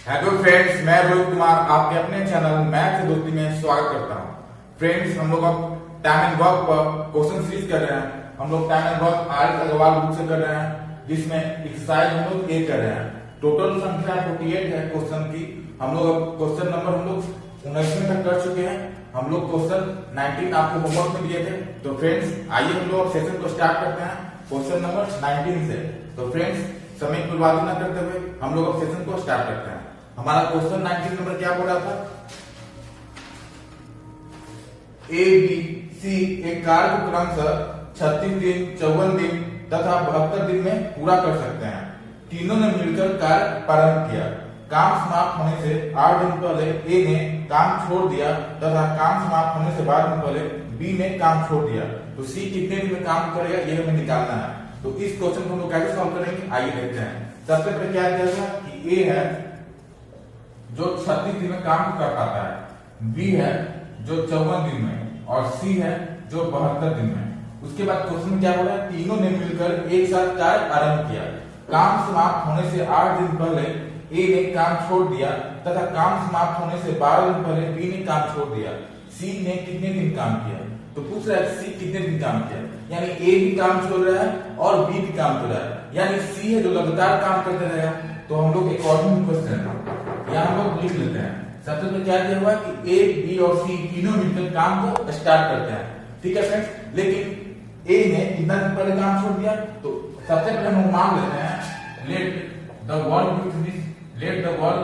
Hello friends, मैं रोहित कुमार आपके अपने चैनल मैथ से दोस्ती में स्वागत करता हूं। फ्रेंड्स, हम लोग अब टाइम एंड वर्क पर क्वेश्चन सीरीज कर रहे हैं। हम लोग time and work R Agarwal book से कर रहे हैं, जिसमें एक्सरसाइज हम लोग ए कर रहे हैं। टोटल संख्या 48 है क्वेश्चन की। हम लोग अब क्वेश्चन नंबर हम लोग 19 तक कर चुके हैं। हम लोग क्वेश्चन 19 आपको होमवर्क में दिए थे। तो फ्रेंड्स, आइए हम लोग सेशन को स्टार्ट करते हैं क्वेश्चन नंबर 19 से। तो फ्रेंड्स, समय की बर्बादी न करते हुए हम लोग अब सेशन को स्टार्ट करते हैं। हमारा क्वेश्चन 19 नंबर क्या बोल रहा था? ए बी सी एक कार्य को क्रमशः 36 दिन, 54 दिन तथा 72 दिन में पूरा कर सकते हैं। तीनों ने मिलकर कार्य प्रारंभ किया। काम समाप्त होने से 8 दिन पहले ए ने काम छोड़ दिया तथा काम समाप्त होने से 12 दिन पहले बी ने काम छोड़ दिया। तो सी कितने दिन में काम करेगा, ये हमें निकालना है। तो इस क्वेश्चन को हम लोग कैसे सॉल्व करेंगे, आइए देखते हैं। सबसे पहले क्या दिया गया कि ए है जो 36 दिन में काम कर पाता है, बी है जो 54 दिन में, और सी है जो 72 दिन में। उसके बाद क्वेश्चन में क्या बोला है? तीनों ने मिलकर एक साथ कार्य आरंभ किया। काम समाप्त होने से 8 दिन पहले ए ने काम छोड़ दिया तथा काम समाप्त होने से 12 दिन पहले बी ने काम छोड़ दिया। सी ने कितने दिन काम किया? तो पूछ रहा है सी कितने दिन काम किया, यानी ए भी काम छोड़ रहा है और बी भी काम छोड़ रहा है, यानी सी है जो लगातार काम करते रहेगा। तो हम लोग अकॉर्डिंग क्वेश्चन यहाँ हम लोग लिख लेते हैं। सबसे पहले क्या दिया हुआ है कि ए बी और सी तीनों मिलकर काम को स्टार्ट करते हैं, ठीक है फ्रेंड्स। लेकिन ए ने कितना दिन पहले काम छोड़ दिया? तो सबसे पहले हम मान लेते हैं let the work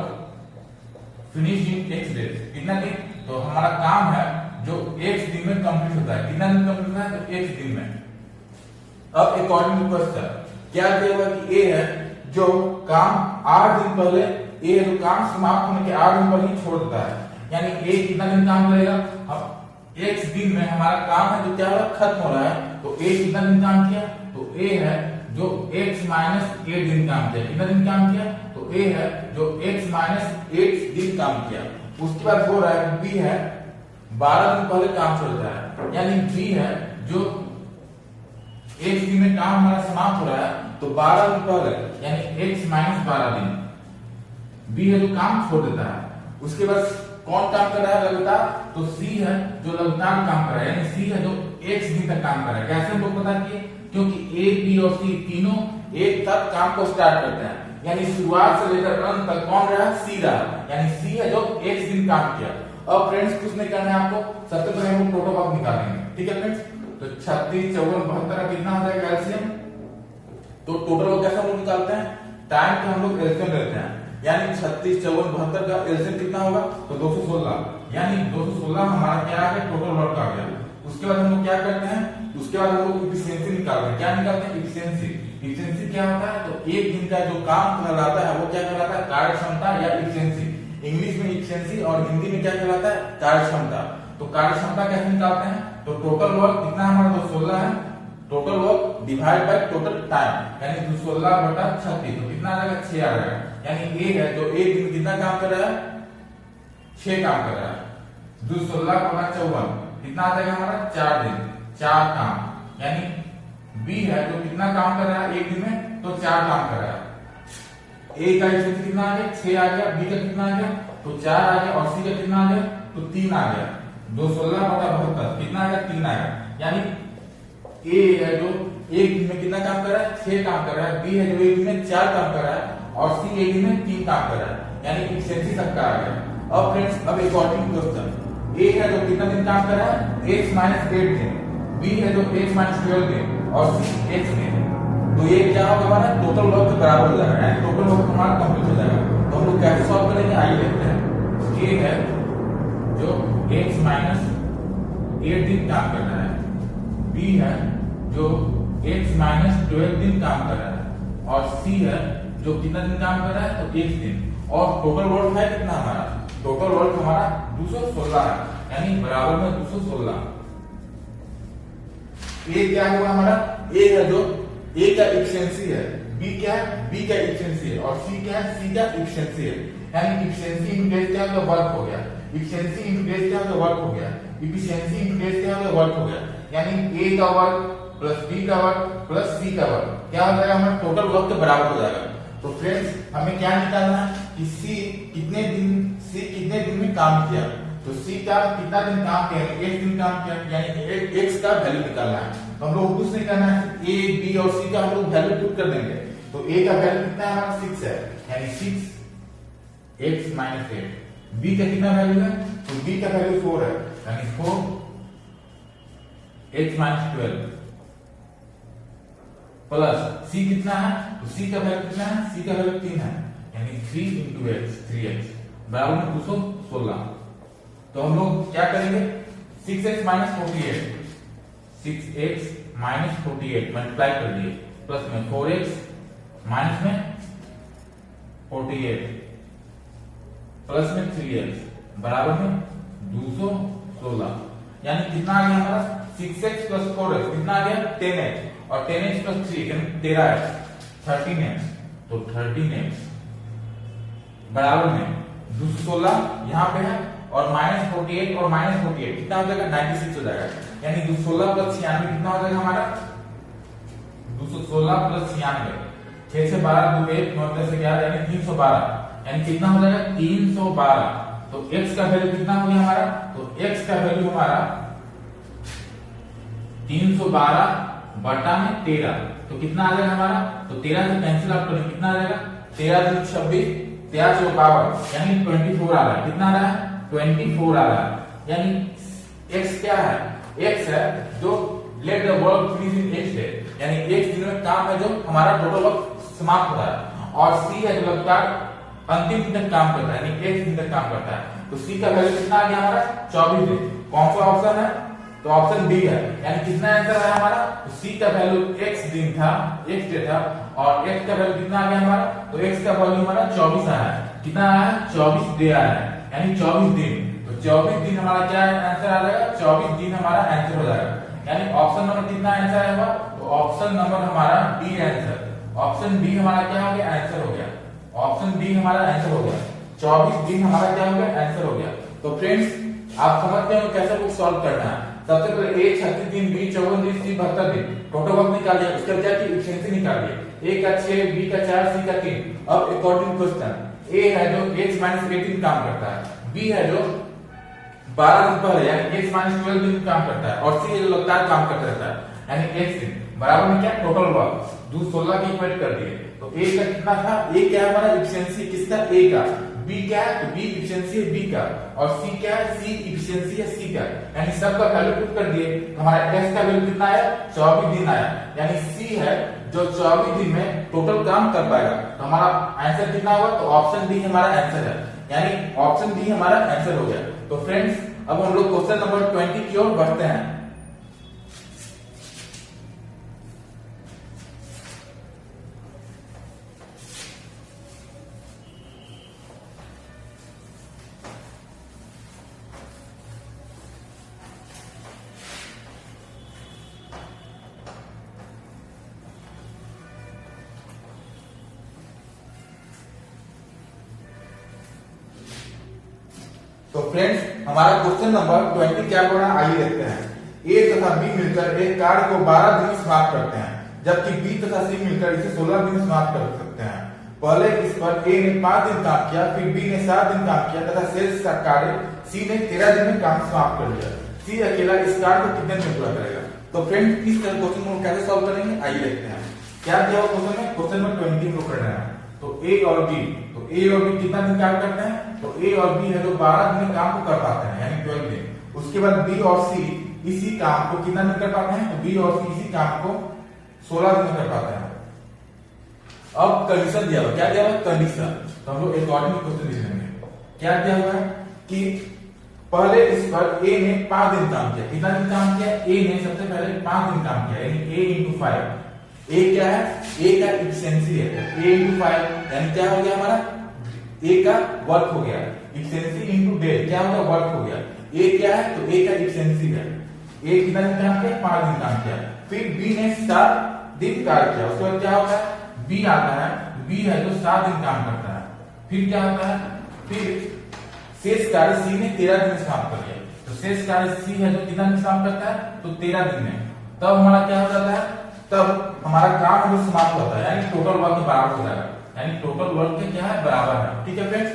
finish in x days. कितना दिन? तो हमारा काम है जो एक्स दिन में कंप्लीट होता है। कितना दिन कंप्लीट होता है? तो एक्स दिन में। अब अकॉर्डिंग टू क्वेश्चन क्या दिया हुआ कि ए है जो काम 8 दिन पहले ए जो काम समाप्त होने के 8 दिन पहले ही छोड़ देता है, यानी ए कितना दिन काम करेगा? अब एक्स दिन में हमारा काम है जो क्या हो रहा है, खत्म हो रहा है। तो ए कितना दिन काम किया? तो ए है जो x माइनस 8 दिन काम किया। कितना दिन काम किया? तो ए है जो x माइनस 8 दिन काम किया। उसके बाद हो रहा है बी है 12 दिन पहले काम छोड़ता है, यानी बी है जो एक दिन में काम हमारा समाप्त हो रहा है। तो 12 दिन पहले यानी x माइनस 12 दिन बी है जो काम छोड़ देता है। उसके बाद कौन काम कर रहा है लगातार? तो सी है जो लगातार काम कर रहा है, यानी सी है जो x दिन तक काम कर रहा है। कैसे हम लोग पता किए? क्योंकि ए बी और सी तीनों एक साथ काम को स्टार्ट करते हैं, यानी शुरुआत से लेकर अंत तक कौन रहा? सी रहा, यानी सी है जो x दिन काम किया। अब फ्रेंड्स कुछ नहीं करना है आपको, सबसे पहले हम टोटल वर्क निकालेंगे, ठीक है फ्रेंड्स। तो 36, 54, 72 का कितना हो जाएगा एलसीएम? तो टोटल वर्क कैसे हम लोग निकालते हैं? टाइम के हम लोग एलसीएम लेते हैं, यानी 36, 54, 72 का एलसीएम कितना होगा? तो 216, यानी 216 हमारा क्या आ गया? टोटल वर्क आ गया। उसके बाद हम लोग क्या करते हैं? उसके बाद हम लोग इफिशिएंसी निकालते हैं। क्या निकालते हैं? इफिशिएंसी। इफिशिएंसी क्या होता है? तो एक दिन का जो काम कहलाता है वो क्या कहलाता है? कार्यक्षमता या इफिशिएंसी। इंग्लिश में इफिशिएंसी और हिंदी में क्या कहलाता है? कार्यक्षमता। तो कार्यक्षमता कैसे निकालते हैं? तो टोटल वर्क कितना हमारा? 216 है। Total work divide by total time, यानी 216/36, तो कितना आ जाएगा? 6 आ जाएगा। यानी ए है जो एक दिन कितना काम कर रहा है? 6 काम कर रहा है। 216/54 कितना आ जाएगा हमारा? 4 दिन, 4 काम। यानी बी है जो कितना काम कर रहा है एक दिन में? तो 4 काम कर रहा है। ए का इफिशिएंसी कितना आ गया? 6 आ गया। बी का कितना आ गया? तो 4 आ गया। और सी का कितना आ गया? तो 3 आ गया। 216/72 कितना आ गया? 3 आ गया। यानी ए है जो एक दिन में कितना काम कर रहा है? 6 काम कर रहा है। बी है जो एक दिन में 4 काम कर रहा है, और सी एक दिन में 3 काम कर रहा है, यानी इफिशिएंसी सबका आ गया। अब फ्रेंड्स, अब अकॉर्डिंग क्वेश्चन ए है जो कितना दिन काम कर रहा है? x माइनस 8 दिन, बी है जो x माइनस 12 दिन, और सी x दिन। तो ये क्या होगा हमारा? टोटल वर्क के बराबर हो जाएगा, यानी टोटल वर्क हमारा कंप्लीट हो जाएगा। तो हम लोग कैसे सॉल्व करेंगे, आइए देखते हैं। ए है जो x माइनस 8 दिन काम कर रहा है, बी है जो x माइनस 12 दिन काम कर रहा है, और सी है जो कितना दिन काम कर रहा है? तो 1 दिन। और टोटल वर्क है कितना हमारा? टोटल वर्क हमारा 216 है, यानी बराबर में 216। ए क्या हुआ हमारा? ए है जो ए का इफिशिएंसी है, बी क्या है? बी का इफिशिएंसी है, और सी क्या है? सी का इफिशिएंसी है। यानी इफिशिएंसी इनटू डेज क्या हो गया? वर्क हो गया। इफिशिएंसी इनटू डेज क्या हो गया? वर्क हो गया। इफिशिएंसी इनटू डेज क्या हो गया? वर्क हो गया। यानी ए का वर्क प्लस बी का वर्क प्लस सी का वर्क क्या हो जाएगा? हमारा टोटल वर्क के बराबर हो जाएगा। तो फ्रेंड्स, हमें क्या निकालना है? कि सी कितने दिन में काम किया। तो सी का कितना दिन काम किया, एक दिन काम किया, यानी एक्स का वैल्यू निकालना है। तो हम लोग कुछ नहीं करना है, ए बी और सी का हम लोग वैल्यू पुट कर देंगे। तो ए का वैल्यू कितना है हमारा 6 है, यानी 6x माइनस 8। बी का कितना वैल्यू है, तो बी का वैल्यू 4 है, यानी 4x माइनस 12 प्लस सी कितना है, तो सी का वैल्यू कितना है, सी का वैल्यू 3 है, यानी 3 into x 3x बराबर में 216। तो हम लोग क्या करेंगे, 6x minus 48, 6x minus 48 multiply कर दिए, प्लस में 4x माइनस में 48 प्लस में 3x बराबर में 216, यानी कितना आ गया हमारा 6x प्लस 4x कितना आ गया 10x और 10x प्लस 3 यानी 13x 13x। तो 13x बराबर में 216 यहाँ पे है और माइनस 48 और माइनस 48 कितना हो जाएगा 96 हो जाएगा, यानी 216 प्लस 96 कितना हो जाएगा हमारा 216 प्लस 96 6 से 12 2 1 9 से 11 यानी 312, यानी कितना हो जाएगा 312। तो x का वैल्यू कितना हो गया हमारा, तो x का वैल्यू हमारा 312 बटा में 13, तो कितना आ जाएगा हमारा, तो 13 से कैंसिल आउट करें कितना आ जाएगा 13 से 26 13 से 52 यानी 24 आ रहा है, कितना आ रहा है 24 आ रहा है, यानी x क्या है, x है जो let the work finish in x day, यानी x दिन में काम है जो हमारा टोटल वर्क समाप्त होता है, और c है जो लगातार अंतिम दिन तक काम करता है, यानी x दिन तक काम करता है। तो c का वैल्यू कितना आ गया हमारा 24 दिन। कौन सा ऑप्शन है, तो ऑप्शन डी है, यानी कितना आंसर है हमारा, तो c का वैल्यू x दिन था, x डे था, और x का वैल्यू कितना आ गया हमारा, तो x का वैल्यू हमारा 24 आया है, कितना आया है 24 डे आया है, यानी 24 दिन। तो 24 दिन हमारा क्या आंसर आ जाएगा, 24 दिन हमारा आंसर हो जाएगा, यानी ऑप्शन नंबर कितना आंसर आएगा, तो ऑप्शन नंबर हमारा डी आंसर, ऑप्शन डी हमारा क्या हो गया आंसर हो गया, ऑप्शन डी हमारा आंसर हो गया, 24 दिन हमारा क्या हो गया आंसर हो गया। तो फ्रेंड्स आप समझते हैं कैसे बुक सॉल्व करना है। सबसे पहले ए 36 दिन, बी 54 दिन, सी 72 दिन, टोटल वक्त निकाल लिया, उसके बाद क्या की एफिशिएंसी निकाल लिया, ए का 6, बी का 4, सी का 3। अब अकॉर्डिंग क्वेश्चन ए है जो x माइनस 18 काम करता है, बी है जो 12 दिन पहले यानी x माइनस 12 दिन काम करता है, और सी है जो लगातार काम करता रहता है, यानी x दिन बराबर में क्या टोटल वर्क 216 की इक्वेट कर दिए। तो a का कितना था, a क्या है हमारा एफिशिएंसी किसका a का, b क्या है तो b एफिशिएंसी है b का, और c क्या है c एफिशिएंसी है c का, यानी सबका वैल्यू पुट कर दिए। हमारा x का वैल्यू कितना आया 24 दिन आया, यानी c है जो 24 दिन में टोटल काम कर पाएगा। तो हमारा आंसर कितना होगा, तो ऑप्शन डी हमारा आंसर है, यानी ऑप्शन डी हमारा आंसर हो गया। तो फ्रेंड्स अब हम लोग क्वेश्चन नंबर 20 की ओर बढ़ते हैं। तो फ्रेंड्स हमारा क्वेश्चन नंबर 20 क्या बोला आइए देखते हैं। ए तथा बी मिलकर एक कार्य को 12 दिन में समाप्त करते हैं, जबकि बी तथा सी मिलकर इसे 16 दिन में समाप्त कर सकते हैं। पहले इस पर ए ने 5 दिन काम किया, फिर बी ने 7 दिन काम किया तथा शेष का कार्य सी ने 13 दिन में काम समाप्त कर लिया। सी अकेला इस कार्य को कितने दिन में पूरा करेगा। तो फ्रेंड्स इस क्वेश्चन को कैसे सॉल्व करेंगे आइए देखते हैं। क्या दिया हुआ क्वेश्चन में, क्वेश्चन नंबर 20 हम लोग कर रहे हैं। तो ए और बी, तो ए और बी कितना दिन काम करते हैं, तो ए और बी है जो 12 दिन में काम को कर पाते हैं, यानी 12 दिन। उसके बाद बी और सी इसी काम को कितना दिन कर पाते हैं, तो बी और सी इसी काम को 16 दिन में कर पाते हैं। अब कंडीशन दिया हुआ, क्या दिया हुआ कंडीशन, तो हम लोग अकॉर्डिंग क्वेश्चन लिख लेंगे। क्या दिया हुआ है कि पहले इस पर ए ने 5 दिन काम किया, कितना दिन काम किया, ए ने सबसे पहले 5 दिन काम किया, यानी a into 5। ए क्या है, ए का एफिशिएंसी है, a into 5 यानी क्या हो गया हमारा ए का वर्क हो गया, एफिशिएंसी इनटू डे क्या होगा वर्क हो गया। ए क्या है, तो ए का एफिशिएंसी है, ए कितना दिन काम किया 5 दिन काम किया। फिर बी ने 7 दिन कार्य किया, उसके बाद क्या होता है बी आता है, बी है जो 7 दिन काम करता है। फिर क्या होता है, फिर शेष कार्य सी ने 13 दिन में समाप्त कर दिया। तो शेष कार्य सी है जो कितना दिन समाप्त करता है, तो 13 दिन में। तब हमारा क्या हो जाता है, तब हमारा काम जो समाप्त होता है, यानी टोटल वर्क बराबर हो जाएगा। यानी टोटल वर्क के क्या है बराबर है। ठीक है फ्रेंड्स,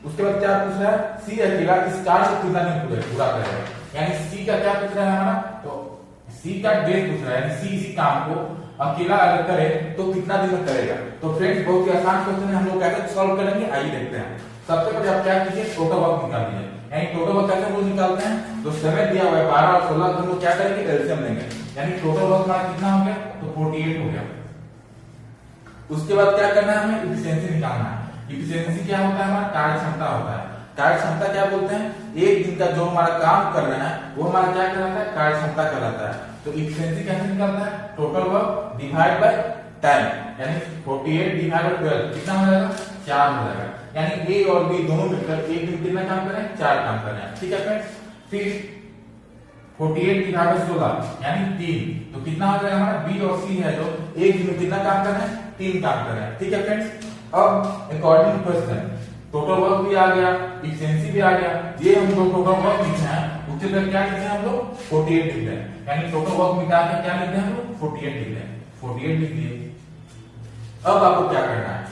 उसके बाद क्या पूछ रहा है, सी अकेला इस कार्य को कितना दिन पूरा करेगा, यानी सी का क्या पूछ रहा है हमारा, तो सी का डेज पूछ रहा है, यानी सी इसी काम को अकेला अगर करे तो कितना दिन में करेगा। तो फ्रेंड्स बहुत ही आसान क्वेश्चन है, हम लोग कैसे सॉल्व करेंगे आइए देखते हैं। सबसे पहले आप क्या कीजिए, टोटल वर्क निकाल दीजिए, यानी टोटल वर्क कैसे रोज निकालते हैं, तो समय दिया हुआ है 12 और 16, तो हम लोग क्या करेंगे एलसीएम लेंगे, यानी टोटल वर्क हमारा कितना हो गया, तो 48 हो गया। उसके बाद क्या करना है, हमें इफिशिएंसी निकालना है। इफिशिएंसी क्या होता है, हमारा कार्य क्षमता होता है। कार्य क्षमता क्या बोलते हैं, एक दिन का जो हमारा काम कर रहे हैं वो हमारा क्या कहलाता है, कार्य क्षमता कहलाता है। तो इफिशिएंसी कैसे निकालता है, total work divide by time, यानी 48 डिवाइड बाय 12 कितना हो जाएगा, 4 हो जाएगा। यानी ए और बी दोनों मिलकर एक दिन कितना काम कर रहे हैं, 4 काम कर रहे हैं। ठीक है फ्रेंड्स, फिर 48 डिवाइड बाय 16 यानी 3, तो कितना हो जाएगा हमारा, बी और सी है जो एक दिन में कितना काम कर रहे हैं, 3 काम कर रहे हैं। ठीक है फ्रेंड्स, अब according to question total work भी आ गया, इफिशिएंसी भी आ गया, ये हम लोग टोटल वर्क लिखे हैं, उसके बाद क्या लिखे हैं हम लोग 48 लिख रहे हैं, यानी टोटल वर्क मिटा के क्या लिखते हैं हम लोग 48 लिख रहे हैं, 48 लिख लिए। अब आपको क्या करना है,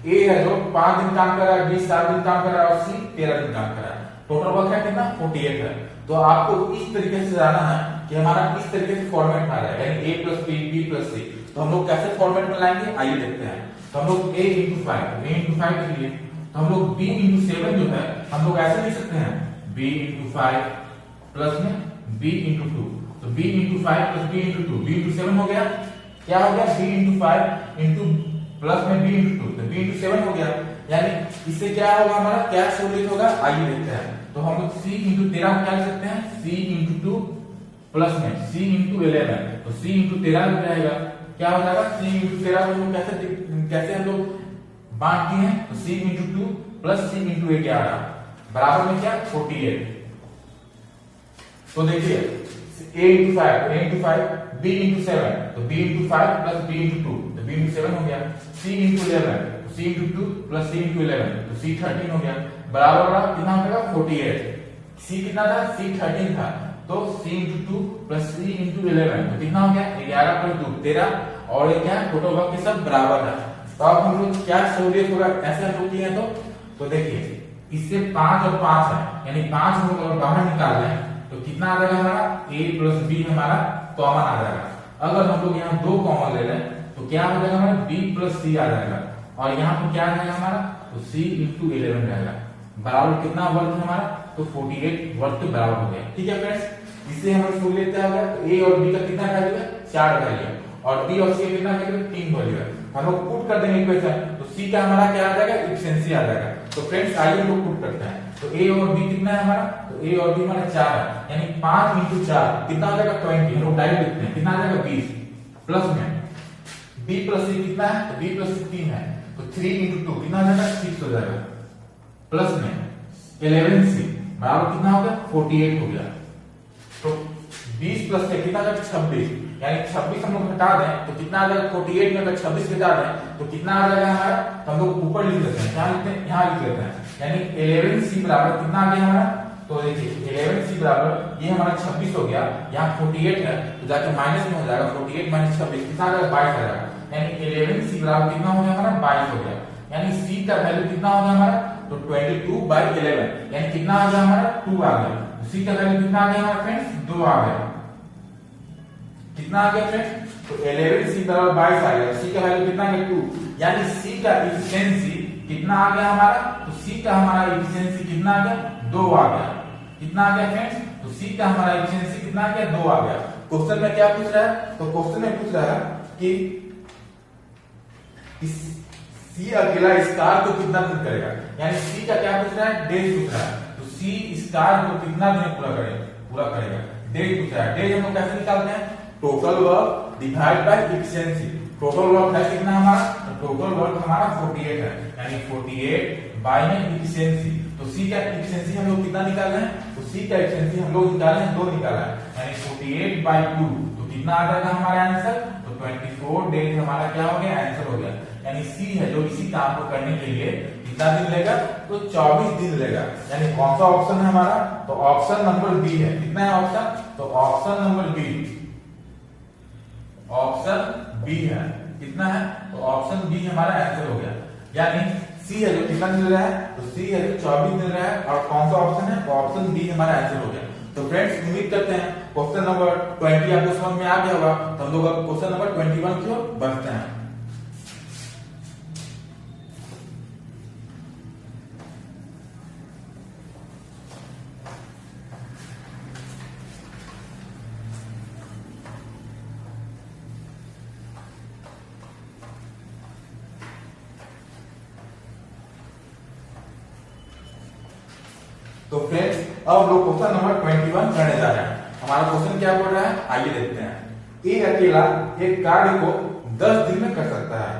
ए है जो 5 दिन काम कर रहा है, बी 7 दिन काम कर रहा है और सी 13 दिन काम कर रहा है, टोटल वर्क है कितना 48 है। तो आपको इस तरीके से जाना है कि हमारा इस तरीके से फॉर्मेट आ रहा है, यानी a प्लस बी प्लस सी, तो हम लोग कैसे फॉर्मेट में लाएंगे आइए देखते हैं। तो हम लोग a इंटू 5 के लिए, तो हम लोग b इंटू 7 जो है हम लोग ऐसे लिख सकते हैं, b इंटू 5 प्लस में b इंटू 2, तो b into 5 plus b into 2, b into 7 हो गया, क्या हो गया b इंटू 5 इंटू प्लस में b इंटू 2, तो b इंटू 7 हो गया। यानी इससे क्या होगा, हमारा क्या सॉल्यूट होगा आइए देखते हैं। तो हम लोग c इंटू 13 को क्या लिख सकते हैं, c इंटू 2 प्लस में c इंटू 11, तो c इंटू 13 हो जाएगा, क्या हो जाएगा c इंटू 13 को कैसे हम लोग बांट दिए हैं, तो c into 2 plus c into 11 बराबर में क्या 48। तो देखिए a इंटू 5 b इंटू 7, तो b into 5 plus b into 2, तो b इंटू 7 हो गया, c इंटू 11, तो c into 2 plus c into 11, तो c 13 हो गया, बराबर रहा कितना हो जाएगा 48। c कितना था, c 13 था, तो c into 2 plus c into 11, तो कितना हो गया 11 प्लस 2 13, और ये क्या है टोटल वर्क के सब बराबर है। तो अब हम लोग क्या सहूलियत होगा, ऐसे हम लोग किए तो देखिए इससे 5 और 5 है, यानी 5 हम लोग बाहर निकाल रहे हैं, तो कितना आ जाएगा हमारा a प्लस b हमारा कॉमन आ जाएगा। अगर हम लोग यहाँ 2 कॉमन ले लें तो क्या हो जाएगा हमारा b प्लस c आ जाएगा, और यहाँ पर क्या आ जाएगा हमारा, तो c इंटू 11 रहेगा, बराबर कितना वर्ग है हमारा, तो 48 वर्ग के बराबर हो गया। ठीक है फ्रेंड्स, इससे हमें सहूलियत क्या होगा, a और b का कितना वैल्यू है 4 वैल्यू, और b और c का कितना वैल्यू है 3 वैल्यू है। हम लोग पुट कर देंगे इक्वेशन, तो c का हमारा क्या आ जाएगा इफिशिएंसी आ जाएगा। तो फ्रेंड्स आइए हम लोग पुट करते हैं, तो a और b कितना है हमारा, तो a और b हमारा 4 है, यानी 5 इंटू 4 कितना आ जाएगा 20, हम लोग डायरेक्ट लिखते हैं कितना आ जाएगा 20, प्लस में b प्लस c कितना है, तो b प्लस c 3 है, तो 3 इंटू 2 कितना आ जाएगा 6 हो जाएगा, प्लस में 11c बराबर कितना हो गया 48 हो गया। तो 20 प्लस से कितना आ जाएगा 26, यानी 26 हम लोग घटा दें तो कितना आ जाएगा 48 में अगर 26 घटा दें तो कितना आ जाएगा हमारा, तो हम लोग ऊपर लिख लेते हैं, क्या लिखते हैं यहाँ लिख लेते हैं, यानी 11c बराबर कितना आ गया हमारा, तो देखिए 11c बराबर ये हमारा 26 हो गया, यहाँ 48 है तो जाके माइनस में हो जाएगा, 48 माइनस 26 कितना आ जाएगा 22 आ जाएगा, यानी 11c बराबर कितना हो गया हमारा 22 हो गया। यानी c का वैल्यू कितना हो गया हमारा, तो 22/11, यानी कितना आ गया हमारा 2 आ गया। c का वैल्यू कितना आ गया हमारा फ्रेंड्स 2 आ गया, कितना आ गया फ्रेंड्स, तो 11c बराबर 22 आ गया, c का वैल्यू कितना आ गया 2, यानी c का इफिशिएंसी कितना आ गया हमारा, तो c का हमारा इफिशिएंसी कितना आ गया 2 आ गया, कितना आ गया फ्रेंड्स, तो c का हमारा इफिशिएंसी कितना आ गया 2 आ गया। क्वेश्चन में क्या पूछ रहा है, तो क्वेश्चन में पूछ रहा है कि इस c अकेला इस कार को कितना दिन करेगा, यानी c का क्या पूछ रहा है डेज पूछ रहा है, तो c इस कार को कितना दिन पूरा करेगा डेज पूछ रहा है। डेज हम लोग कैसे निकालते हैं, total work divide by efficiency, total work है कितना हमारा, तो टोटल वर्क हमारा 48 है, यानी 48 बाय में इफिशिएंसी, तो c का इफिशिएंसी हम लोग कितना निकाल रहे हैं, तो c का इफिशिएंसी हम लोग निकाले हैं 2 निकाला है, यानी 48/2, तो कितना आ जाएगा हमारा आंसर, तो 24 डेज हमारा क्या हो गया आंसर हो गया। यानी c है जो इसी काम को करने के लिए कितना दिन लेगा, तो 24 दिन लेगा। यानी कौन सा ऑप्शन है हमारा, तो ऑप्शन नंबर बी है, कितना है ऑप्शन, तो option number B, option B है, कितना है, तो ऑप्शन बी हमारा आंसर हो गया। यानी सी है जो कितना मिल रहा है, तो सी है जो 24 मिल रहा है। और कौन सा ऑप्शन है, तो ऑप्शन बी हमारा आंसर हो गया। तो फ्रेंड्स उम्मीद करते हैं क्वेश्चन नंबर 20 आपको समझ में आ गया होगा। तो हम लोग अब क्वेश्चन नंबर 21 की ओर बढ़ते हैं। तो फ्रेंड्स अब हम लोग क्वेश्चन नंबर 21 करने जा रहे हैं। हमारा क्वेश्चन क्या बोल रहा है, आइए देखते हैं। ए अकेला एक कार्य को 10 दिन में कर सकता है,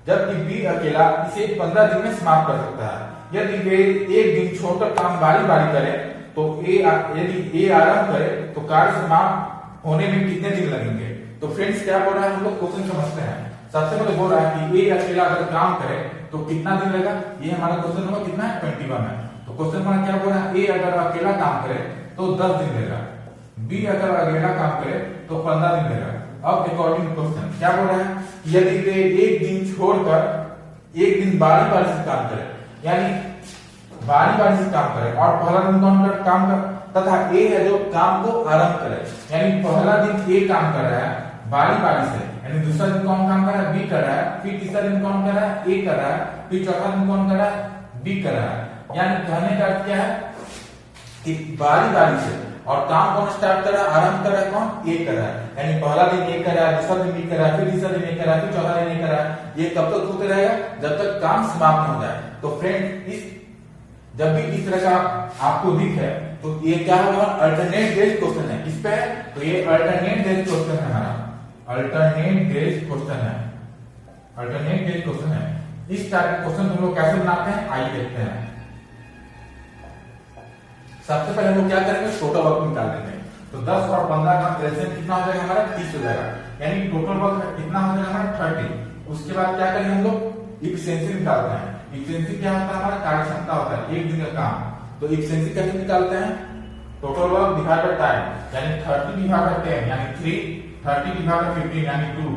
जबकि बी अकेला इसे 15 दिन में समाप्त कर सकता है। यदि वे एक दिन छोड़कर काम बारी बारी करें तो यदि ए आरंभ करे तो कार्य समाप्त होने में कितने दिन लगेंगे। तो फ्रेंड्स क्या बोल रहा है, हम लोग क्वेश्चन समझते हैं। सबसे पहले बोल रहा है कि ए अकेला अगर काम करे तो कितना दिन लगेगा। ये हमारा क्वेश्चन नंबर कितना है, 21 है। तो क्वेश्चन हमारा क्या बोल रहा है, ए अगर अकेला काम करे तो 10 दिन लेगा, बी अगर अकेला काम करे तो 15 दिन लेगा। अब अकॉर्डिंग टू क्वेश्चन क्या बोल रहा है, यदि वे एक दिन छोड़कर एक दिन बारी बारी से काम करे, यानी बारी बारी से काम करे और पहला दिन कौन कर काम कर, तथा ए है जो काम को आरंभ करे, यानी पहला दिन ए काम कर रहा है बारी बारी से, यानी दूसरा दिन कौन काम कर रहा है, बी कर रहा है, फिर तीसरा दिन कौन कर रहा है, ए कर रहा है, फिर चौथा दिन कौन कर रहा है, बी कर रहा है। यानी कहने का अर्थ क्या है कि बारी बारी से, और काम कौन स्टार्ट कर रहा है, आरंभ कर रहा है कौन, ए कर रहा है, यानी पहला दिन ए कर रहा है, दूसरा दिन बी कर रहा है, फिर तीसरा दिन ए कर रहा है, फिर चौथा दिन ए कर रहा है। ये कब तक होते रहेगा, जब तक काम समाप्त हो जाए। तो फ्रेंड इस जब भी इस तरह का आपको दिखे तो ये क्या होगा, अल्टरनेट बेस्ड क्वेश्चन है। किस पे है, तो ये अल्टरनेट बेस्ड क्वेश्चन है हमारा, अल्टरनेट बेस्ड क्वेश्चन है, अल्टरनेट बेस्ड क्वेश्चन है। इस टाइप के क्वेश्चन हम लोग कैसे बनाते हैं, आइए देखते हैं। सबसे पहले हम लोग क्या करेंगे, टोटल वर्क निकाल लेंगे। तो 10 और 15 का एलसीएम कितना हो जाएगा हमारा, 30 हो जाएगा, यानी टोटल वर्क कितना हो जाएगा हमारा 30। उसके बाद क्या करेंगे हम लोग, इफिशिएंसी निकालते हैं। इफिशिएंसी क्या होता है, हमारा कार्य क्षमता होता है, एक दिन का काम। तो इफिशिएंसी कैसे निकालते हैं, total work divide by time, यानी 30 डिवाइड बाय 10 यानी 3, 30 डिवाइड बाय 15 यानी 2।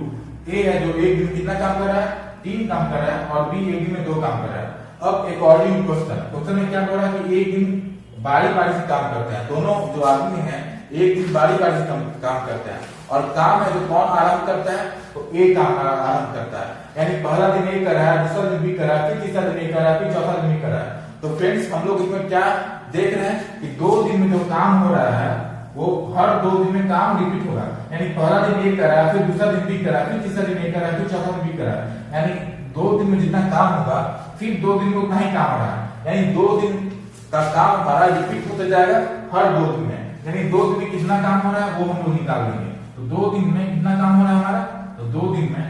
ए है जो एक दिन कितना काम कर रहा है, 3 काम कर रहा है, और बी एक दिन में 2 काम कर रहा है। अब अकॉर्डिंग क्वेश्चन में क्या बोल रहा है कि एक दिन बारी बारी से काम करते हैं, दोनों जो आदमी हैं एक दिन बारी बारी से काम करते हैं, और काम है जो कौन आरंभ करता है, तो ए काम आरंभ करता है, यानी पहला दिन ए कर रहा है, दूसरा दिन बी कर रहा है, फिर तीसरा दिन ए कर रहा है, फिर चौथा दिन बी कर रहा है। तो फ्रेंड्स हम लोग इसमें क्या देख रहे हैं कि 2 दिन में जो काम हो रहा है वो हर 2 दिन में काम रिपीट होगा, यानी पहला दिन ए कर रहा है, फिर दूसरा दिन बी कर रहा है, फिर तीसरा दिन ए कर रहा है, फिर चौथा दिन बी कर रहा है, यानी 2 दिन में जितना काम होगा फिर 2 दिन में उतना ही काम हो रहा है, यानी 2 दिन का काम हमारा रिपीट होते जाएगा हर 2 दिन में, यानी 2 दिन में कितना काम हो रहा है वो हम लोग निकाल लेंगे। तो 2 दिन में कितना काम हो रहा है हमारा, तो 2 दिन में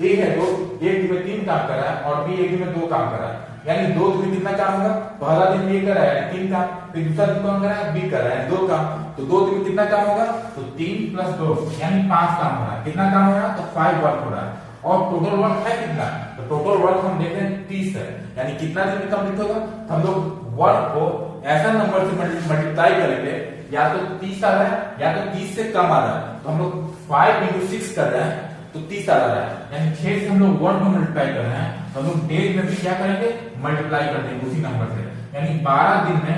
ए है जो एक दिन में 3 काम कर रहा है, और बी एक दिन में 2 काम कर रहा है, यानी 2 दिन में कितना काम होगा, पहला दिन ए कर रहा है 3 काम, फिर दूसरा दिन कौन कर रहा है, बी कर रहा है 2 काम। तो 2 दिन में कितना काम होगा, तो 3 + 2 यानी 5 काम हो रहा है। कितना काम हो रहा है, तो 5 वर्क हो रहा है। और टोटल वर्क है कितना, तो टोटल वर्क हम देख रहे हैं 30 है, यानी कितना दिन में कंप्लीट होगा, तो हम लोग वर्क को ऐसा नंबर से मल्टीप्लाई करेंगे, या तो 30 आ रहा है या तो 30 से कम आ रहा है, तो हम लोग 5 × 6 कर रहे हैं तो 30 आ रहा है, यानी 6 से हम लोग वर्क को मल्टीप्लाई कर रहे हैं, तो हम लोग डेज में भी क्या करेंगे, मल्टीप्लाई कर देंगे उसी नंबर से, यानी 12 दिन में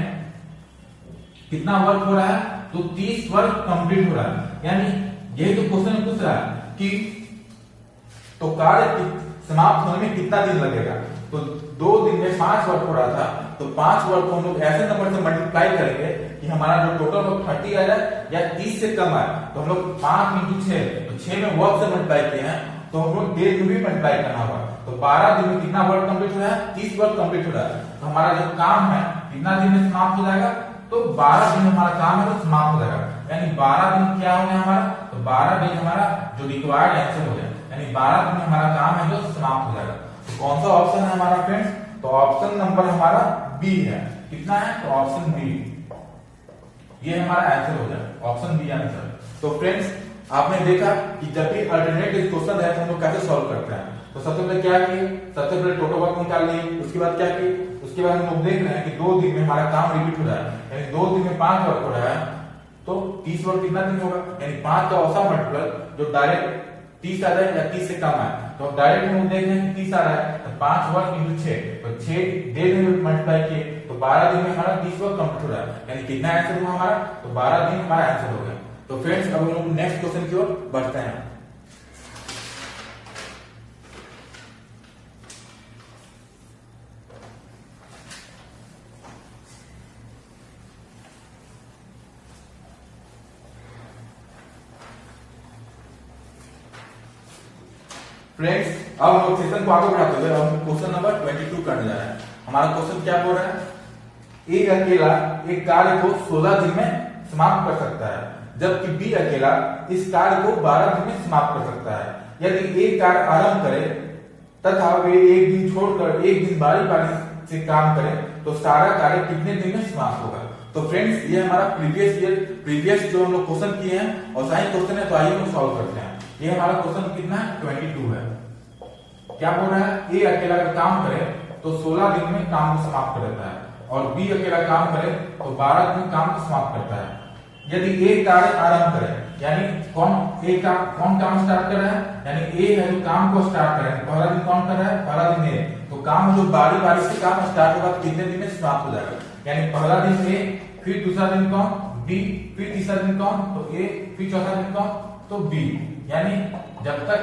कितना वर्क हो रहा है, तो 30 वर्क कंप्लीट हो रहा है। यानी यही तो क्वेश्चन पूछ रहा है कि तो कार्य समाप्त होने में कितना दिन लगेगा। तो 2 दिन में 5 वर्क हो रहा था, तो 5 वर्क को हम लोग ऐसे नंबर से मल्टीप्लाई करेंगे कि हमारा जो टोटल वर्क 30 आ जाए या 30 से कम आए। तो हम लोग 5 × 6, तो 6 में वर्क से मल्टीप्लाई किए हैं, तो हम लोग डेज में भी मल्टीप्लाई करना होगा। तो 12 दिन में कितना वर्क कंप्लीट हो रहा है, 30 वर्क कंप्लीट हो रहा है। तो हमारा जो काम है कितना दिन में समाप्त हो जाएगा, तो 12 दिन हमारा काम है तो समाप्त हो जाएगा, यानी 12 दिन क्या हो गया हमारा, तो 12 दिन हमारा जो रिक्वायर्ड आंसर हो गया, यानी 12 दिन में हमारा काम है जो समाप्त हो जाएगा। तो कौन सा ऑप्शन है हमारा फ्रेंड्स, तो ऑप्शन नंबर हमारा बी है। कितना है, तो ऑप्शन बी, ये हमारा आंसर हो जाएगा, ऑप्शन बी आंसर। तो फ्रेंड्स आपने देखा कि जब भी अल्टरनेटिव क्वेश्चन है तो हम लोग कैसे सॉल्व करते हैं। तो सबसे पहले क्या किए, सबसे पहले टोटल वर्क निकाल लिए, उसके बाद क्या किए, उसके बाद हम लोग देख रहे हैं कि 2 दिन में हमारा काम रिपीट हो रहा है, यानी 2 दिन में 5 वर्क हो रहा है, तो 30 वर्क कितना दिन होगा, यानी 5 का औसत मल्टीपल जो डायरेक्ट 30 आ जाए या 30 से कम आए, तो डायरेक्ट हम देख रहे हैं कि 30 आ रहा है, तो 5 वर्क इंटू 6, तो 6 डे में मल्टीप्लाई किए तो 12 दिन में हमारा 20 वर्क कंप्लीट हो रहा है, यानी कितना आंसर हुआ हमारा, तो 12 दिन हमारा आंसर हो गया। तो फ्रेंड्स अब हम लोग नेक्स्ट क्वेश्चन की ओर बढ़ते हैं। फ्रेंड्स अब हम लोग सेशन को आगे बढ़ाते हुए हम क्वेश्चन नंबर 22 करने जा रहे हैं। हमारा क्वेश्चन क्या बोल रहा है, ए अकेला एक कार्य को 16 दिन में समाप्त कर सकता है, जबकि बी अकेला इस कार्य को 12 दिन में समाप्त कर सकता है। यदि एक कार्य आरंभ करे तथा वे एक दिन छोड़कर एक दिन बारी बारी से काम करें तो सारा कार्य कितने दिन में समाप्त होगा। तो फ्रेंड्स ये हमारा प्रीवियस जो हम लोग क्वेश्चन किए हैं और सही क्वेश्चन है, तो आइए हम सॉल्व करते हैं। ये हमारा क्वेश्चन कितना है, 22 है। क्या बोल रहा है, ए अकेला अगर काम करे तो 16 दिन में काम को समाप्त कर देता है और बी अकेला काम करे तो 12 दिन में काम को समाप्त करता है। यदि ए कार्य आरंभ करे, यानी कौन काम स्टार्ट कर रहा है, यानी ए है जो काम को स्टार्ट कर रहा है, पहला दिन कौन कर रहा है, पहला दिन ए, तो काम जो बारी बारी से काम स्टार्ट होगा कितने दिन में समाप्त हो जाएगा, यानी पहला दिन ए, फिर दूसरा दिन कौन, बी, फिर तीसरा दिन कौन, तो ए, फिर चौथा दिन कौन, तो बी, यानी जब तक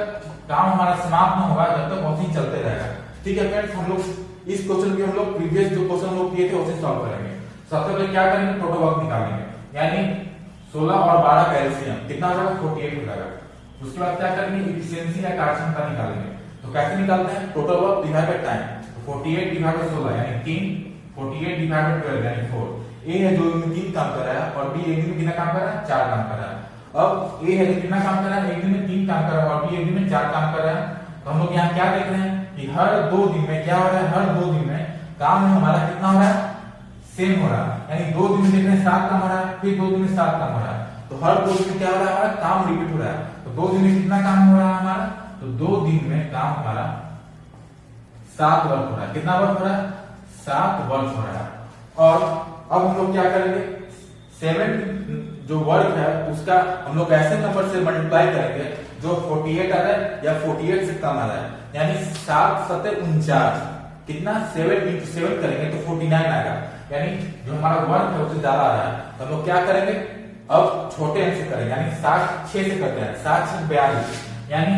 काम हमारा समाप्त न होगा जब तक वैसे ही चलते रहेगा। ठीक है फ्रेंड्स, हम लोग इस क्वेश्चन भी हम लोग प्रीवियस जो क्वेश्चन लोग किए थे उसे सॉल्व करेंगे। सबसे पहले क्या करेंगे, टोटल वर्क निकालेंगे, यानी 16 और 12 का एलसीएम कितना हो जाएगा, 48 हो जाएगा। उसके बाद क्या करेंगे, इफिशिएंसी या कार्यक्षमता निकालेंगे। तो कैसे निकालते हैं, total work divide by time, तो 48 डिवाइड बाय 16 यानी 3, 48 डिवाइड बाय 12 यानी 4। ए है जो 3 काम कर रहा है और बी एक दिन में कितना काम कर रहा है, 4 काम कर रहा है। अब ए है जो कितना काम कर रहा है, एक दिन में 3 काम कर रहा है और बी एक दिन में 4 काम कर रहा है। तो हम लोग यहाँ क्या देख रहे हैं कि हर 2 दिन में क्या हो रहा है, हर 2 दिन में काम हमारा कितना हो रहा है, सेम हो रहा है, यानी 2 दिन में देख रहे हैं 7 काम हो रहा है, फिर 2 दिन में 7 काम हो रहा है। तो हर 2 दिन में क्या हो रहा है, हमारा काम रिपीट हो रहा है। तो 2 दिन में कितना काम हो रहा है हमारा, तो 2 दिन में काम हमारा 7 वर्क हो रहा है। कितना वर्क हो रहा है, 7 वर्क हो रहा है। और अब हम लोग क्या करेंगे, 7 जो वर्क है उसका हम लोग ऐसे नंबर से मल्टीप्लाई करेंगे जो 48 आ रहा है या 48 से कम आ रहा है, यानी 7 7 49, कितना 7 into 7 करेंगे तो 49 आएगा, यानी जो हमारा वर्क है उससे ज्यादा आ रहा है। तो हम लोग क्या करेंगे, अब छोटे अंक से करेंगे, यानी 7 6 से करते हैं, 7 6 42, यानी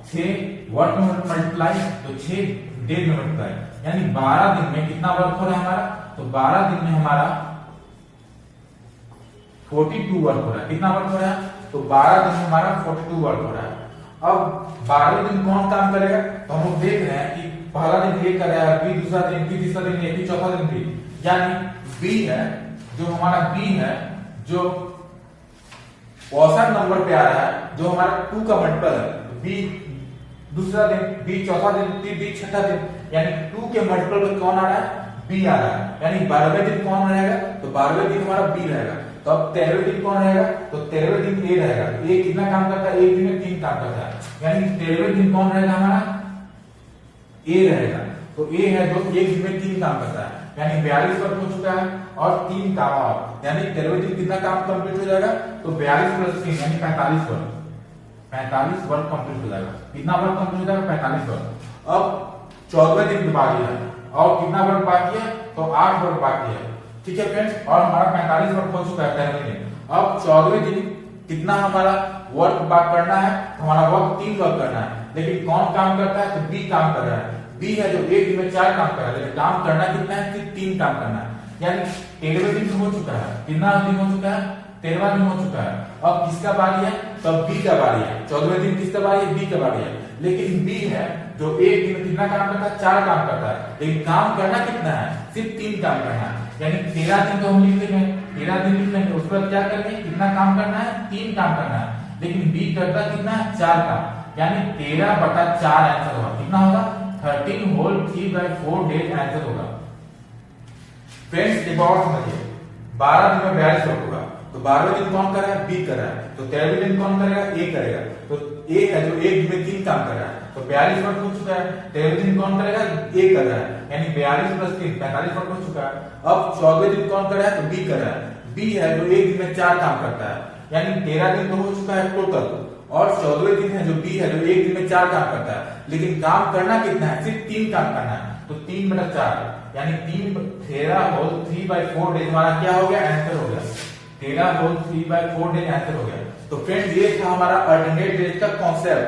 6 वर्क में मल्टीप्लाई तो 6 डेज में मल्टीप्लाई, यानी 12 दिन में कितना वर्क हो रहा है हमारा, तो 12 दिन में हमारा 42 वर्क हो रहा है। कितना वर्क हो रहा है, तो 12 दिन में हमारा 42 वर्क हो रहा है। अब 12वें दिन कौन काम करेगा, तो हम लोग देख रहे हैं कि पहला दिन ए कर रहा है, बी दूसरा दिन, बी तीसरा दिन ए, बी चौथा दिन बी, यानी बी है जो हमारा बी है जो औसत नंबर पे आ रहा है, जो हमारा 2 का मल्टीपल है, बी दूसरा दिन, बी चौथा दिन, बी छठा दिन, यानी 2 के मल्टीपल पे कौन आ रहा है, बी आ रहा है, यानी 12वें दिन कौन रहेगा, तो 12वें दिन हमारा बी रहेगा। तो अब 13वें दिन कौन रहेगा, तो 13वें दिन ए रहेगा। ए कितना काम करता है, एक दिन में 3 काम करता है, यानी 13वें दिन कौन रहेगा हमारा, ए रहेगा। तो ए है जो एक दिन में 3 काम करता है, यानी 42 वर्क हो चुका है और 3 काम और, यानी 13वें दिन कितना काम कंप्लीट हो जाएगा, तो 42 + 3 यानी 45 वर्क, 45 वर्क कंप्लीट हो जाएगा। कितना वर्क कंप्लीट हो जाएगा, 45 वर्क। अब 14वें दिन की बारी है और कितना वर्क बाकी है, तो 8 वर्क बाकी है। ठीक है फ्रेंड्स, और हमारा 45 वर्क हो चुका है 13वें दिन। अब 14वें दिन कितना हमारा वर्क बात करना है, तो हमारा वर्क 3 वर्क करना है, लेकिन कौन काम करता है, तो बी काम कर रहा है। बी है जो एक दिन में 4 काम कर रहा है, लेकिन काम करना कितना है, सिर्फ 3 काम करना है, यानी 13वें दिन हो चुका है। कितना दिन हो चुका है, 13वां दिन हो चुका है। अब किसका बारी है, तो बी का बारी है। 14वें दिन किसका बारी है, बी का बारी है, लेकिन बी है जो एक दिन में कितना काम करता है, 4 काम करता है, लेकिन काम करना कितना है, सिर्फ 3 काम करना है, यानी 13 दिन तो हम लिख लेंगे, 13 दिन लिख लेंगे। उसके बाद क्या करेंगे, कितना काम करना है, 3 काम करना है, लेकिन बी करता कितना है, 4 काम, यानी 13/4 आंसर होगा। कितना होगा, 13 होल 3/4 डेज आंसर होगा। फ्रेंड्स एक और समझिए, 12 दिन में 42 वर्क होगा, तो 12वें दिन कौन कर रहा है, बी कर रहा है, तो 13वें दिन कौन करेगा, ए करेगा। तो ए है जो एक दिन में 3 काम कर रहा है, तो 42 वर्क हो चुका है। 13वें दिन कौन करेगा, ए कर रहा है, यानी 42 + 3 45 वर्क हो चुका है। अब 14वें दिन कौन कर रहा है, तो बी कर रहा है। बी है जो एक दिन में 4 काम करता है, यानी 13 दिन तो हो चुका है टोटल, और 14वें दिन है जो बी है जो एक दिन में 4 काम करता है, लेकिन काम करना कितना है, सिर्फ 3 काम करना है, तो 3/4 यानी 13 होल 3/4 डेज हमारा क्या हो गया, आंसर हो गया। 13 होल 3/4 डेज आंसर हो गया। तो फ्रेंड्स ये था हमारा अल्टरनेट डेज का कॉन्सेप्ट।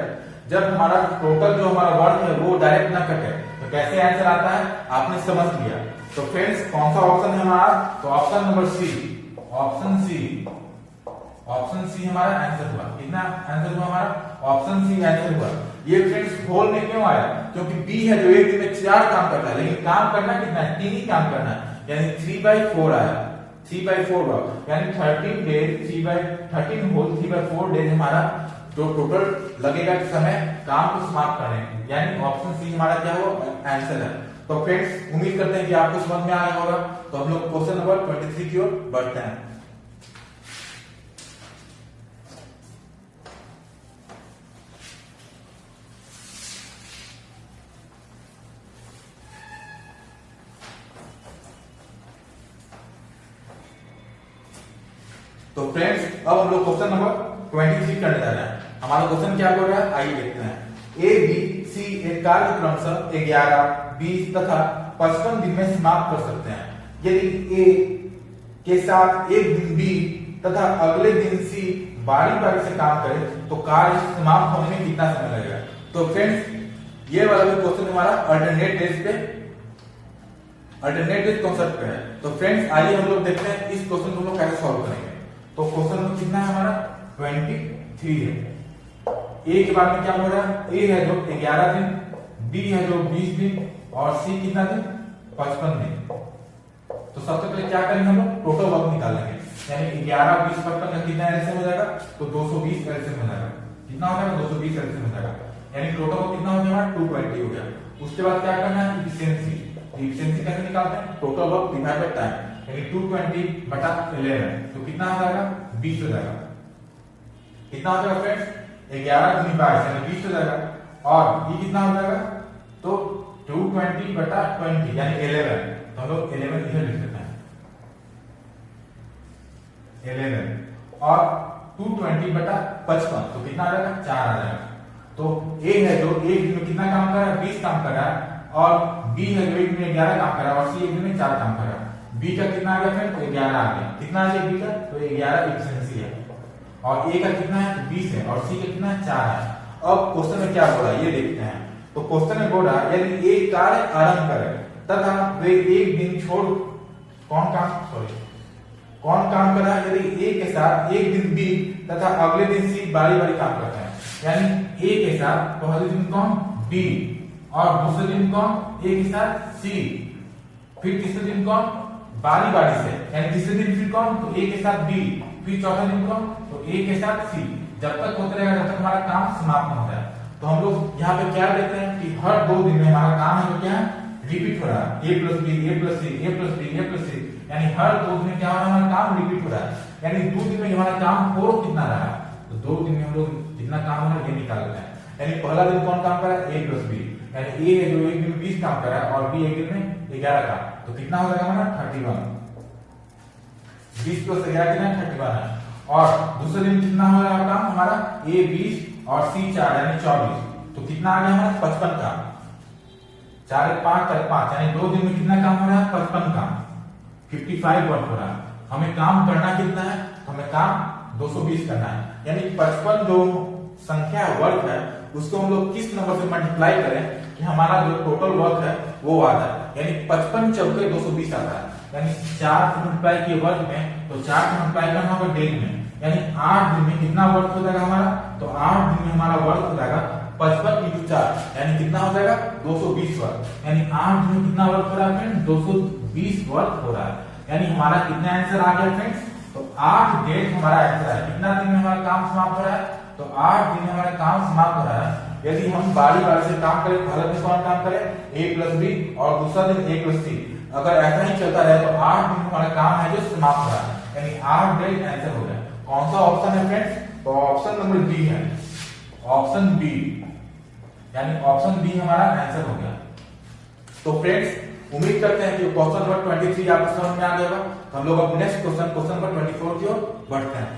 जब हमारा टोटल जो हमारा वर्क है वो डायरेक्ट ना कटे तो कैसे आंसर आता है आपने समझ लिया। तो फ्रेंड्स कौन सा ऑप्शन है हमारा, तो option number C, option C हमारा आंसर हुआ। कितना आंसर हुआ हमारा, ऑप्शन सी आंसर हुआ। ये फ्रेंड्स होल में क्यों आया, क्योंकि बी है जो एक दिन में 4 काम करता है, लेकिन काम करना कितना है, 3 ही काम करना है, यानी 3/4 आया, 3/4 हुआ, यानी 13 डेज 13 होल 3/4 डेज हमारा जो टोटल लगेगा समय काम को समाप्त करने में, यानी ऑप्शन सी हमारा क्या हुआ, आंसर है। तो फ्रेंड्स उम्मीद करते हैं कि आपको समझ में आया होगा। तो हम लोग क्वेश्चन नंबर 23 की ओर बढ़ते हैं। तो फ्रेंड्स अब हम लोग क्वेश्चन नंबर 23 करने जा रहे हैं। हमारा क्वेश्चन क्या बोल रहा है, आइए देखते हैं। ए बी सी एक कार्य क्रमशः 11, 20 तथा 55 दिन में समाप्त कर सकते हैं। यदि ए के साथ एक दिन बी तथा अगले दिन सी बारी बारी से काम करे तो कार्य समाप्त होने में कितना समय लगेगा। तो फ्रेंड्स ये वाला भी क्वेश्चन हमारा अल्टरनेट डेज पे, अल्टरनेट डेज कॉन्सेप्ट पे है। तो फ्रेंड्स आइए हम लोग देखते हैं इस क्वेश्चन को हम लोग कैसे सॉल्व करेंगे। तो क्वेश्चन नंबर कितना है हमारा, 23 है। ए के बाद में क्या बोल रहा है, ए है जो 11 दिन, बी है जो 20 दिन और सी कितना दिन, 55 दिन। तो सबसे पहले क्या करेंगे हम लोग, टोटल वर्क निकालेंगे, यानी 11, 20, 55 का कितना एलसीएम हो जाएगा, तो 220 एलसीएम हो जाएगा। कितना हो जाएगा, 220 एलसीएम हो जाएगा, यानी टोटल वर्क कितना हो जाएगा, 220 हो गया। उसके बाद क्या करना है, इफिशिएंसी। इफिशिएंसी कैसे निकालते हैं, total work divide by time, यानी 220/11 तो कितना हो जाएगा, 20 हो जाएगा। कितना हो जाएगा फ्रेंड्स, 11 गुनी 22 यानी 20 हो जाएगा। और ये कितना हो जाएगा, तो 220/20 यानी 11। तो हम लोग 11 इधर लिख देते हैं, 11 और 220/55 तो कितना आ जाएगा, 4 आ जाएगा। तो ए है जो एक दिन में कितना काम कर रहा है, 20 काम कर रहा है, और बी है जो एक दिन में 11 काम कर रहा है, और सी एक दिन में 4 काम कर रहा है। बी का कितना आ गया फ्रेंड, तो 11 आ गया। कितना आ गया बी का, तो 11 इफिशिएंसी है। और ए का कितना है, 20 है, और सी का कितना है, 4 है। अब क्वेश्चन में क्या बोला ये देखते हैं। तो क्वेश्चन में बोला यदि एक कार्य आरंभ करे तथा वे एक दिन छोड़ कौन काम कर रहा है, यदि ए के साथ एक दिन बी तथा अगले दिन सी बारी बारी काम करते हैं, यानी ए के साथ पहले दिन कौन, बी, और दूसरे दिन कौन, ए के साथ सी, फिर तीसरे दिन कौन, बारी बारी से, यानी तीसरे दिन फिर कौन, तो ए के साथ बी, फिर चौथा दिन कौन, तो ए के साथ सी। जब तक होते रहेगा जब तक हमारा काम समाप्त होता है। तो हम लोग यहाँ पे क्या देखते हैं कि हर 2 दिन में हमारा काम है जो क्या है, रिपीट हो रहा है, a + b, a + c, a + d, a + c, यानी हर 2 दिन में क्या हो रहा है, हमारा काम रिपीट हो रहा है। यानी 2 दिन में हमारा काम हो कितना रहा है, तो 2 दिन में हम लोग कितना काम हो रहा है ये निकाल लेते हैं। यानी पहला दिन कौन काम कर रहा है, a + b, यानी a है जो एक दिन में 20 काम कर रहा है और b एक दिन में 11 काम, तो कितना हो जाएगा हमारा 31। 20 + 11 कितना 31 है। और दूसरे दिन कितना हो रहा है काम हमारा, a 20 और c 4 यानी 24, तो कितना आ गया हमारा 55 काम। 4 × 5 = 5, यानी 2 दिन में कितना काम हो रहा है, 55 काम, 55 वर्क हो रहा है। हमें काम करना कितना है, हमें काम 220 करना है, यानी 55 जो संख्या वर्क है उसको हम लोग किस नंबर से मल्टीप्लाई करें कि हमारा जो टोटल वर्क है वो आ जाए, यानी 55 चौके 220 आता है, यानी 4 से मल्टीप्लाई किए वर्क में, तो 4 से मल्टीप्लाई करना होगा डेज में, यानी 8 दिन में कितना वर्क हो जाएगा हमारा, तो 8 दिन में हमारा वर्क हो जाएगा 55 × 4, यानी कितना हो जाएगा 220 वर्क, यानी 8 दिन में कितना वर्क हो रहा है फ्रेंड्स, 220 वर्क हो रहा है। यानी हमारा कितना आंसर आ गया फ्रेंड्स, तो 8 डेज हमारा आंसर है। कितना दिन में हमारा काम समाप्त हो रहा है, तो 8 दिन में हमारा काम समाप्त हो रहा है। यदि हम बारी बारी से काम करें, पहले दिन कौन काम करे, a + b, और दूसरा दिन a + c, अगर ऐसा ही चलता रहे तो 8 दिन हमारा काम है जो समाप्त हो रहा है, यानी 8 डेज आंसर हो गया। कौन सा ऑप्शन है फ्रेंड्स, तो ऑप्शन नंबर बी है, ऑप्शन बी, यानी ऑप्शन बी हमारा आंसर हो गया। तो फ्रेंड्स उम्मीद करते हैं कि क्वेश्चन नंबर 23 आपको समझ में आ गया होगा। तो हम लोग अब नेक्स्ट क्वेश्चन नंबर 24 की ओर बढ़ते हैं।